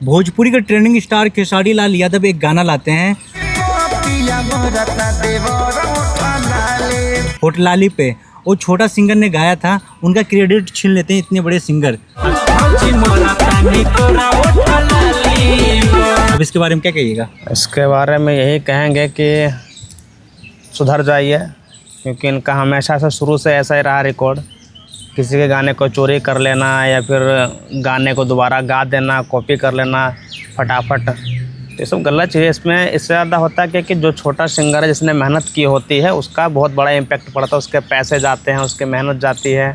भोजपुरी के trending star Khesari Lal Yadav एक गाना लाते हैं होठ लाली पे। वो छोटा सिंगर ने गाया था, उनका क्रेडिट छीन लेते हैं इतने बड़े सिंगर। अब इसके बारे में क्या कहिएगा? इसके बारे में यही कहेंगे कि सुधर जाइए, क्योंकि इनका हमेशा से शुरू से ऐसा ही रहा रिकॉर्ड। किसी के गाने को चोरी कर लेना या फिर गाने को दोबारा गा देना, कॉपी कर लेना फटाफट, ये सब गलत चीज़ है। इसमें इससे ज़्यादा होता है कि जो छोटा सिंगर है, जिसने मेहनत की होती है, उसका बहुत बड़ा इम्पैक्ट पड़ता है। उसके पैसे जाते हैं, उसके मेहनत जाती है,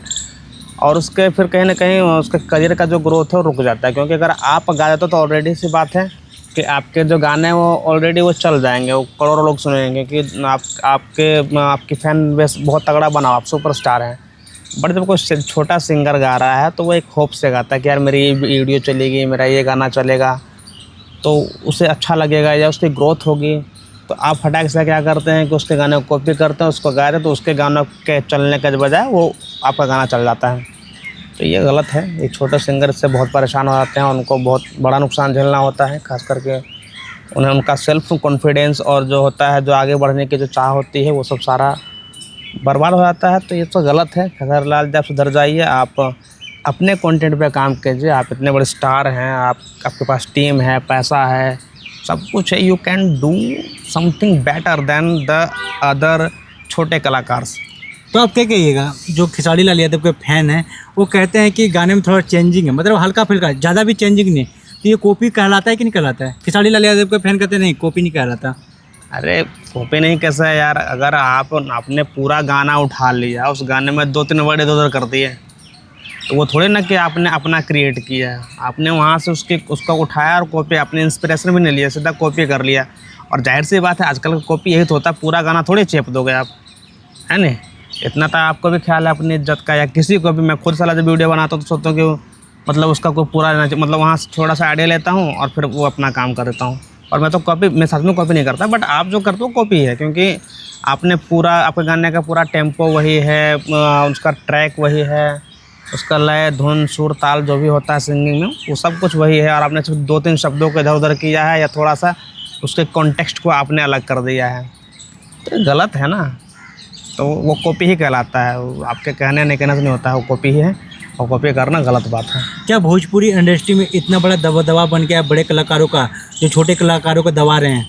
और उसके फिर कहीं ना कहीं उसके करियर का जो ग्रोथ है वो रुक जाता है। क्योंकि अगर आप गा देते हो तो ऑलरेडी सी बात है कि आपके जो गाने हैं वो ऑलरेडी वो चल जाएंगे, वो करोड़ों लोग सुनेंगे कि आपकी फैन बेस बहुत तगड़ा बनाओ, आप सुपरस्टार हैं। बट जब कोई छोटा सिंगर गा रहा है तो वो एक होप से गाता है कि यार मेरी ये वीडियो चलेगी, मेरा ये गाना चलेगा, तो उसे अच्छा लगेगा या उसकी ग्रोथ होगी। तो आप फटाक से क्या करते हैं कि उसके गाने को कॉपी करते हैं, उसको गाते हैं, तो उसके गानों के चलने के बजाय वो आपका गाना चल जाता है। तो ये गलत है। ये छोटे सिंगर से बहुत परेशान हो जाते हैं और उनको बहुत बड़ा नुकसान झेलना होता है। खास करके उन्हें उनका सेल्फ कॉन्फिडेंस और जो होता है, जो आगे बढ़ने की जो चाह होती है, वो सब सारा बर्बाद हो जाता है। तो ये तो गलत है। खेसारी लाल जब सुधर जाइए, आप अपने कंटेंट पे काम कीजिए। आप इतने बड़े स्टार हैं, आपके पास टीम है, पैसा है, सब कुछ है। You can do something better than the other छोटे कलाकार। तो आप क्या कहिएगा? जो खेसारी लाल यादव के फैन हैं वो कहते हैं कि गाने में थोड़ा चेंजिंग है, मतलब हल्का फुल्का, ज़्यादा भी चेंजिंग नहीं, तो ये कॉपी कहलाता है कि नहीं कहलाता है? खेसारी लाल यादव के फैन कहते हैं नहीं, कॉपी नहीं कहलाता। अरे कॉपी नहीं कैसा है यार? अगर आपने पूरा गाना उठा लिया, उस गाने में 2-3 वर्ड इधर कर दिए, तो वो थोड़े ना कि आपने अपना क्रिएट किया है। आपने वहाँ से उसका उठाया और कॉपी, अपने इंस्पिरेशन भी नहीं लिया, सीधा कॉपी कर लिया। और जाहिर सी बात है, आजकल का कॉपी यही तो होता है, पूरा गाना थोड़े चेप दोगे आप, है नहीं? इतना तो आपको भी ख्याल है अपनी इज्जत का, या किसी को भी। मैं खुद साला जब वीडियो बनाता हूँ तो सोचता हूँ कि मतलब उसका कोई पूरा, मतलब वहाँ से थोड़ा सा आइडिया लेता हूँ और फिर वो अपना काम कर देता हूँ। और मैं तो कॉपी, मैं सच में कॉपी नहीं करता, बट आप जो करते हो कॉपी है, क्योंकि आपने पूरा, आपके गाने का पूरा टेम्पो वही है, उसका ट्रैक वही है, उसका लय, धुन, सुर, ताल जो भी होता है सिंगिंग में, वो सब कुछ वही है। और आपने सिर्फ 2-3 शब्दों को इधर उधर किया है, या थोड़ा सा उसके कॉन्टेक्स्ट को आपने अलग कर दिया है, तो गलत है ना। तो वो कॉपी ही कहलाता है। आपके कहने नहीं कहने से नहीं होता है, वो कॉपी ही है, और कॉपी करना गलत बात है। क्या भोजपुरी इंडस्ट्री में इतना बड़ा दबदबा बन गया है बड़े कलाकारों का, जो छोटे कलाकारों को दबा रहे हैं?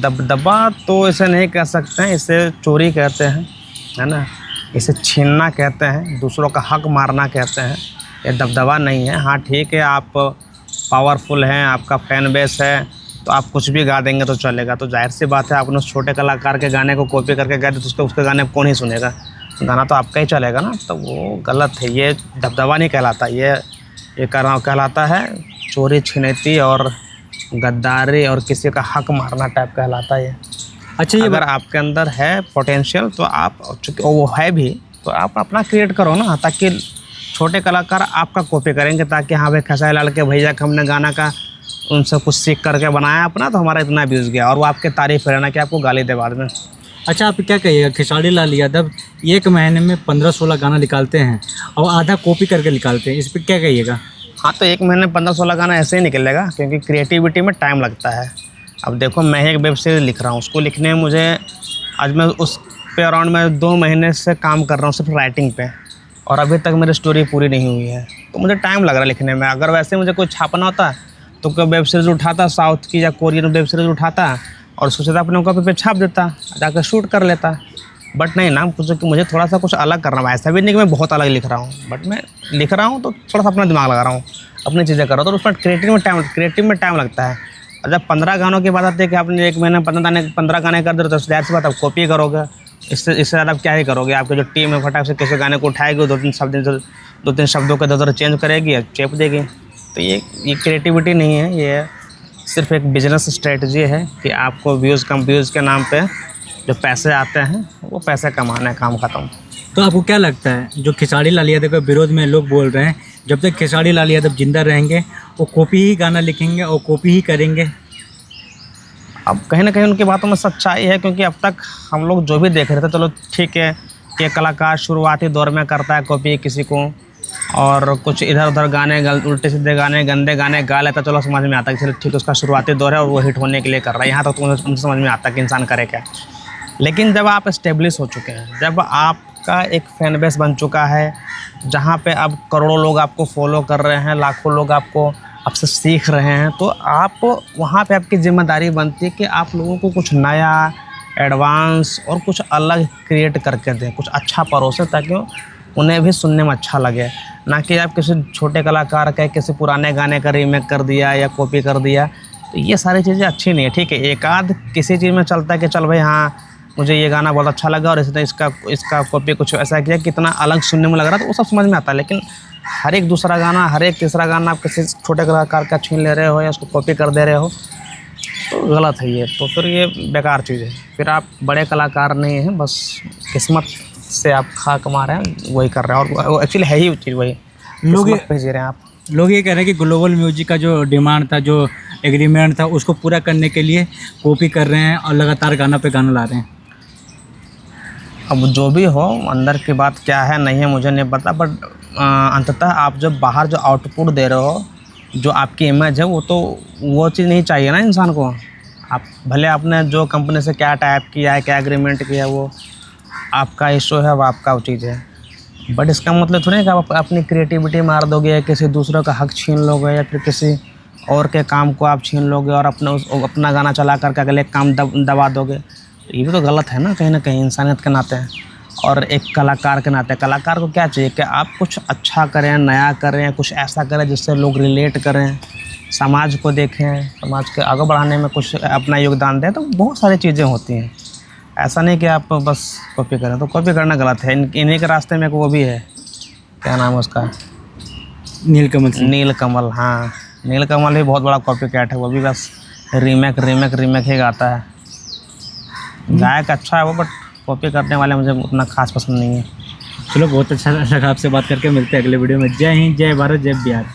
दबदबा तो इसे नहीं कह सकते हैं, इसे चोरी कहते हैं, है ना? इसे छीनना कहते हैं, दूसरों का हक मारना कहते हैं। ये दबदबा नहीं है। हाँ ठीक है, आप पावरफुल हैं, आपका फैन बेस है, तो आप कुछ भी गा देंगे तो चलेगा। तो जाहिर सी बात है, आपने उस छोटे कलाकार के गाने को कॉपी करके गा दिया तो उसके गाने कौन ही सुनेगा? गाना तो आपका ही चलेगा ना। तो वो गलत है। ये दबदबा नहीं कहलाता, ये कहलाता है चोरी, छिनैती और गद्दारी और किसी का हक मारना टाइप कहलाता है ये। अच्छा, ये अगर आपके अंदर है पोटेंशियल, तो आप, चूँकि वो है भी, तो आप अपना क्रिएट करो ना, ताकि छोटे कलाकार आपका कॉपी करेंगे, ताकि हाँ भाई खेसारी लाल के भैया का हमने गाना का उनसे कुछ सीख करके बनाया अपना, तो हमारा इतना व्यूज़ गया, और वो आपके तारीफ है ना कि आपको गाली दे बाद में। अच्छा, आप क्या कहिएगा? खेसारी लाल यादव एक महीने में 15-16 गाना निकालते हैं और आधा कॉपी करके निकालते हैं, इस पर क्या कहिएगा? हाँ, तो एक महीने में 15-16 गाना ऐसे ही निकलेगा, क्योंकि क्रिएटिविटी में टाइम लगता है। अब देखो, मैं एक वेब सीरीज़ लिख रहा हूँ, उसको लिखने में मुझे, आज मैं उस पे अराउंड मैं 2 महीने से काम कर रहा हूँ सिर्फ राइटिंग पे, और अभी तक मेरी स्टोरी पूरी नहीं हुई है। तो मुझे टाइम लग रहा है लिखने में। अगर वैसे मुझे कोई छापना होता तो कोई वेब सीरीज़ उठाता, साउथ की या कोरियन वेब सीरीज़ उठाता और सोचता अपने कॉपी पे छाप देता, जाकर शूट कर लेता। बट नहीं ना, मुझे थोड़ा सा कुछ अलग करना है। ऐसा भी नहीं कि मैं बहुत अलग लिख रहा हूँ, बट मैं लिख रहा हूँ तो थोड़ा सा अपना दिमाग लगा रहा हूँ, अपनी चीज़ें कर रहा हूँ, तो उसमें क्रिएटिव में टाइम लगता है। और जब 15 गानों की बात आती है कि आपने एक महीने में 15 गाने कर दे, तो जाहिर सी बात आप कॉपी करोगे। इससे ज़्यादा आप क्या ही करोगे? आपकी जो टीम है फटाक से किसी गाने को उठाएगी, 2-3 शब्दों के इधर चेंज करेगी, चेप देगी। तो ये क्रिएटिविटी नहीं है, ये सिर्फ एक बिजनेस स्ट्रेटजी है कि आपको व्यूज़ के नाम पे जो पैसे आते हैं वो पैसे कमाना है, काम खत्म। तो आपको क्या लगता है, जो खेसारी लाल यादव के विरोध में लोग बोल रहे हैं, जब तक खेसारी लाल यादव जिंदा रहेंगे वो कॉपी ही गाना लिखेंगे और कॉपी ही करेंगे? अब कहीं ना कहीं उनकी बातों में सच्चाई है, क्योंकि अब तक हम लोग जो भी देख रहे थे, चलो ठीक है कि कलाकार शुरुआती दौर में करता है कॉपी किसी को, और कुछ इधर उधर गाने उल्टे सीधे गाने गंदे गाने गा लेता, चलो समझ में आता है कि चलो ठीक है उसका शुरुआती दौर है और वो हिट होने के लिए कर रहा है, यहाँ तक तो मुझे समझ में आता है कि इंसान करे क्या। लेकिन जब आप इस्टेब्लिश हो चुके हैं, जब आपका एक फैन बेस बन चुका है, जहाँ पे अब करोड़ों लोग आपको फॉलो कर रहे हैं, लाखों लोग आपसे सीख रहे हैं, तो आप वहाँ पे आपकी जिम्मेदारी बनती है कि आप लोगों को कुछ नया, एडवांस और कुछ अलग क्रिएट करके दें, कुछ अच्छा परोसें, ताकि उन्हें भी सुनने में अच्छा लगे। ना कि आप किसी छोटे कलाकार का किसी पुराने गाने का रीमेक कर दिया या कॉपी कर दिया, तो ये सारी चीज़ें अच्छी नहीं है। ठीक है, एक आध किसी चीज़ में चलता है कि चल भाई हाँ मुझे ये गाना बहुत अच्छा लगा और इसका कॉपी कुछ ऐसा किया, कितना अलग सुनने में लग रहा है, तो वो सब समझ में आता है। लेकिन हर एक दूसरा गाना, हर एक तीसरा गाना आप किसी छोटे कलाकार का छीन ले रहे हो या उसको कॉपी कर दे रहे हो, तो गलत है ये। तो फिर ये बेकार चीज़ है, फिर आप बड़े कलाकार नहीं हैं, बस किस्मत से आप खा कमा रहे हैं, वही कर रहे हैं। और वो एक्चुअली है ही चीज़ वही, लोग किस्मत पे जी रहे हैं आप। लोग ये कह रहे हैं कि ग्लोबल म्यूजिक का जो डिमांड था, जो एग्रीमेंट था, उसको पूरा करने के लिए कॉपी कर रहे हैं और लगातार गाना पे गाना ला रहे हैं। अब जो भी हो, अंदर की बात क्या है नहीं है मुझे नहीं पता, बट अंततः आप जब बाहर जो आउटपुट दे रहे हो, जो आपकी इमेज है, वो चीज़ नहीं चाहिए ना इंसान को। आप भले आपने जो कंपनी से क्या टाइप किया है, क्या एग्रीमेंट किया है, वो आपका इशू है, वो आपका चीज़ है, बट इसका मतलब थोड़ी है कि आप अपनी क्रिएटिविटी मार दोगे या किसी दूसरे का हक छीन लोगे या फिर किसी और के काम को आप छीन लोगे और अपना गाना चला करके अगले काम दबा दोगे। ये भी तो गलत है ना, कहीं ना कहीं इंसानियत के नाते हैं और एक कलाकार के नाते। कलाकार को क्या चाहिए कि आप कुछ अच्छा करें, नया करें, कुछ ऐसा करें जिससे लोग रिलेट करें, समाज को देखें, समाज के आगे बढ़ाने में कुछ अपना योगदान दें। तो बहुत सारी चीज़ें होती हैं, ऐसा नहीं कि आप बस कॉपी करें। तो कॉपी करना गलत है। इन्हीं के रास्ते में वो भी है, क्या नाम है उसका, नीलकमल सिंह। नीलकमल। हाँ, नीलकमल भी बहुत बड़ा कॉपी कैट है, वो भी बस रीमेक ही गाता है। गायक अच्छा है वो, बट कॉपी करने वाले मुझे उतना खास पसंद नहीं है। चलो, बहुत अच्छा लगा आपसे बात करके। मिलते हैं अगले वीडियो में। जय हिंद, जय भारत, जय बिहार।